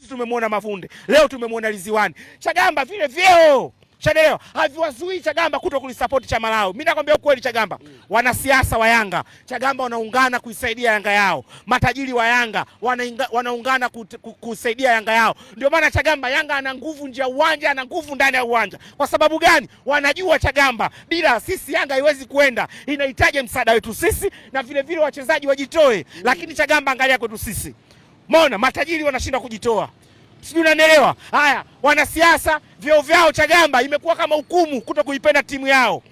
tumemwona Mavunde, leo tumemwona Liziwani. Chagamba vile vyeo Chadeo haviwazuii Chagamba kuto kulisupport chama lao. Mimi nakwambia ukweli Chagamba, wanasiasa wa Yanga Chagamba wanaungana kuisaidia Yanga yao. Matajiri wa Yanga wanaungana kusaidia Yanga yao. Ndio maana Chagamba Yanga ana nguvu nje ya uwanja, ana nguvu ndani ya uwanja. Kwa sababu gani? Wanajua Chagamba bila sisi Yanga haiwezi kwenda. Inahitaji msaada wetu sisi na vile vile wachezaji wajitoe. Lakini Chagamba angalia kwetu sisi. Umeona matajiri wanashindwa kujitoa. Sijui unanielewa? Haya, wanasiasa vyeo vyao Chagamba imekuwa kama hukumu kuto kuipenda timu yao.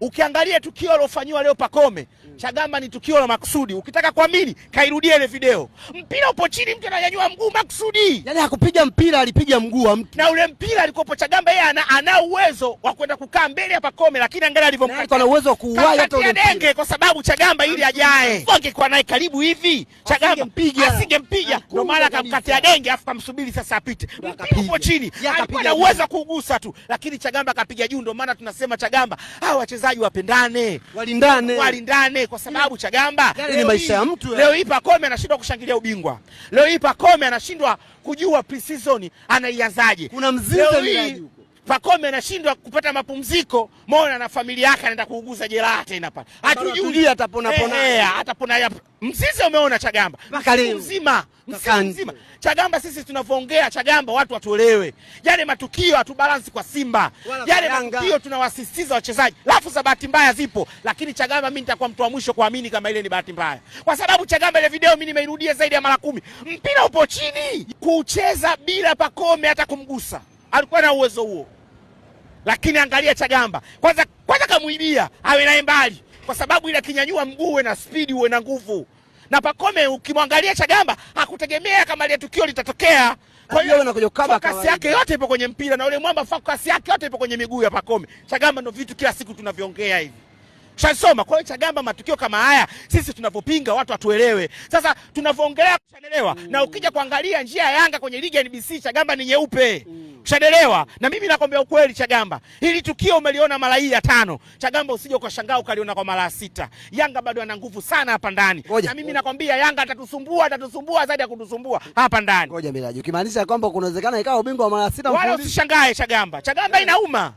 Ukiangalia tukio alofanywa leo Pacome, Chagamba ni tukio la makusudi. Ukitaka kuamini, kairudia ile video. Mpira upo chini, mtu ananyanyua mguu makusudi. Yaani hakupiga mpira, alipiga mguu wa mtu. Na ule mpira alikopo Chagamba yeye ana uwezo wa kwenda kukaa mbele ya Pacome, lakini angalia alivyomkata. Ana uwezo wa kuuwai hata ule Denge kwa sababu Chagamba ili ajae. Angekuwa naye karibu hivi, Chagamba asingempiga. Ndio maana akamkatia Denge afu kamsubiri sasa apite. Mpira upo chini. Alikuwa na uwezo kuugusa tu, lakini Chagamba akapiga juu. Ndio maana tunasema Chagamba hawa wachezaji wapendane, walindane kwa sababu Chagamba ni maisha ya mtu. Leo hii Pacome anashindwa kushangilia ubingwa. Leo hii Pacome anashindwa kujua pre-season anaianzaje. Kuna mzinga ndani huko. Pacome anashindwa kupata mapumziko, mbona na familia yake anaenda kuuguza jeraha tena pale. Hatujui atapona. Atapona. Mzizi umeona Chagamba. Mzima. Chagamba sisi tunavyoongea Chagamba watu watuelewe. Yale matukio hatubalansi kwa Simba. Yale matukio tunawasisitiza wachezaji. Lafu za bahati mbaya zipo, lakini Chagamba mimi nitakuwa mtu wa mwisho kuamini kama ile ni bahati mbaya. Kwa sababu Chagamba ile video mimi nimeirudia zaidi ya mara 10. Mpira upo chini. Kucheza bila Pacome hata kumgusa. Alikuwa na uwezo huo. Lakini angalia Chagamba. Kwanza kamuibia, awe naye mbali. Kwa sababu ile kinyanyua mguu uwe na speed uwe na nguvu. Na Pacome ukimwangalia Chagamba hakutegemea kama ile tukio litatokea. Kwa hiyo focus yake yote ipo kwenye mpira na ule mwamba focus yake yote ipo kwenye miguu ya Pacome. Chagamba ndio vitu kila siku tunaviongea hivi. Shasoma. Kwa hiyo Chagamba matukio kama haya sisi tunapopinga watu watuelewe. Sasa tunavyoongelea kushadelewa na ukija kuangalia njia ya Yanga kwenye ligi ya NBC Chagamba ni nyeupe. Kushadelewa. Na mimi nakwambia ukweli Chagamba. Hili tukio umeliona mara hii ya 5. Chagamba usije ukashangaa ukaliona kwa mara 6. Yanga bado ana nguvu sana hapa ndani. Na mimi nakwambia Yanga atatusumbua zaidi ya kutusumbua hapa ndani. Ngoja Miraji. Ukimaanisha kwamba kunawezekana ikawa ubingwa wa mara 6 mfululizo. Wala usishangae Chagamba. Chagamba inauma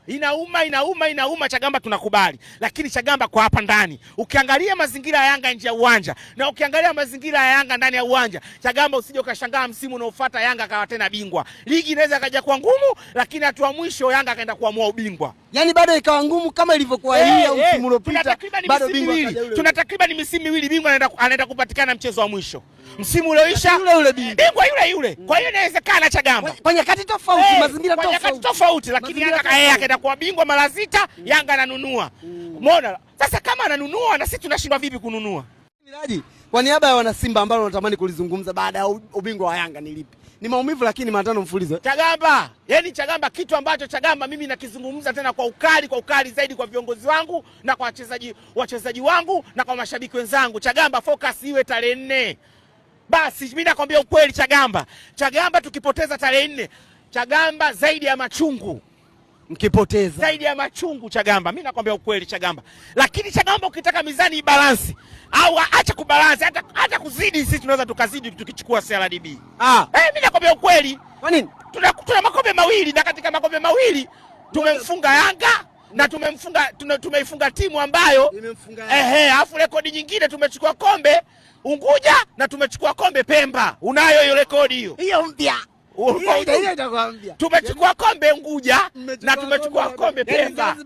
Chagamba tunakubali. Lakini Chagamba kwa hapa ndani. Ukiangalia mazingira ya Yanga nje ya uwanja na ukiangalia mazingira ya Yanga ndani ya uwanja, Chagamba usije ukashangaa msimu unaofuata Yanga akawa tena bingwa. Ligi inaweza kaja kwa ngumu, lakini hatua mwisho Yanga akaenda kuamua ubingwa. Yaani bado ikawa ngumu kama ilivyokuwa hii au msimu uliopita. Bado bingwa tuna takriban misimu miwili bingwa anaenda kupatikana mchezo wa mwisho. Msimu ulioisha yule bingwa yule. Kwa hiyo inawezekana Chagamba. Kwa nyakati tofauti, mazingira tofauti. Kwa nyakati tofauti, lakini Yanga akaenda kuwa bingwa mara 6, Yanga ananunua. Umeona? Sasa kama ananunua na sisi tunashindwa vipi kununua? Miraji, kwa niaba ya wana Simba ambao wanatamani kulizungumza baada ya ubingwa wa Yanga ni lipi? Ni maumivu lakini 5 mfululizo. Chagamba, yani Chagamba kitu ambacho Chagamba mimi nakizungumza tena kwa ukali zaidi kwa viongozi wangu na kwa wachezaji wangu na kwa mashabiki wenzangu. Chagamba focus iwe tarehe 4. Basi mimi nakwambia ukweli Chagamba tukipoteza tarehe 4, Chagamba zaidi ya machungu. Mkipoteza zaidi ya machungu Chagamba. Mimi nakwambia ukweli Chagamba. Lakini Chagamba ukitaka mizani ibalance au acha kubalance hata kuzidi sisi tunaweza tukazidi tukichukua CRDB. Mimi nakwambia ukweli. Kwa nini? Tuna makombe mawili na katika makombe mawili tumemfunga Yanga na tumeifunga timu ambayo alafu rekodi nyingine tumechukua kombe Unguja na tumechukua kombe Pemba. Unayo hiyo rekodi hiyo? Hiyo mpya. Tumechukua kombe Unguja na tumechukua kombe Pemba.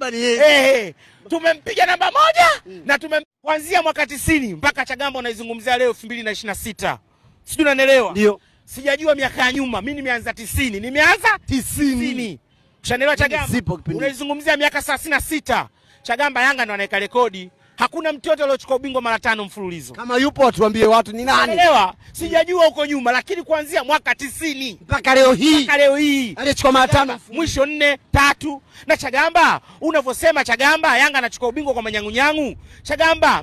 Tumempiga namba 1 na kuanzia mwaka 90 mpaka Chagamba unaizungumzia leo 2026. Sijui unanielewa? Ndio. Sijajua miaka ya nyuma. Mimi nimeanza 90. Nimeanza 90. Ushaelewa Chagamba? Unaizungumzia miaka 36. Chagamba Yanga ndo anaweka rekodi. Hakuna mtu yote aliochukua ubingwa mara 5 mfululizo. Kama yupo watuambie watu ni nani. Unaelewa? Sijajua huko nyuma lakini kuanzia mwaka 90 mpaka leo hii alichukua mara 5 mwisho 4, 3. Na Chagamba unavyosema Chagamba Yanga anachukua ubingwa kwa manyangunyangu. Chagamba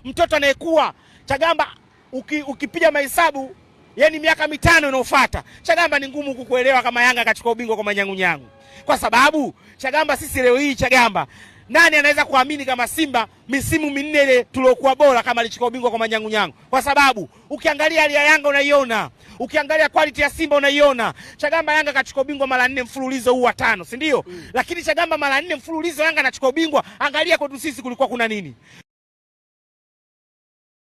mtoto anayekuwa Chagamba ukipiga mahesabu yani miaka 5 inayofuata Chagamba ni ngumu kukuelewa kama Yanga akachukua ubingwa kwa manyangunyangu. Kwa sababu Chagamba sisi leo hii Chagamba Nani anaweza kuamini kama Simba misimu minne ile tuliokuwa bora kama alichukua ubingwa kwa manyangunyangu? Kwa sababu ukiangalia hali ya Yanga unaiona, ukiangalia quality ya Simba unaiona. Chagamba Yanga kachukua ubingwa mara 4 mfululizo, huu wa 5, si ndio? Lakini Chagamba mara 4 mfululizo Yanga anachukua ubingwa. Angalia kwetu sisi kulikuwa kuna nini?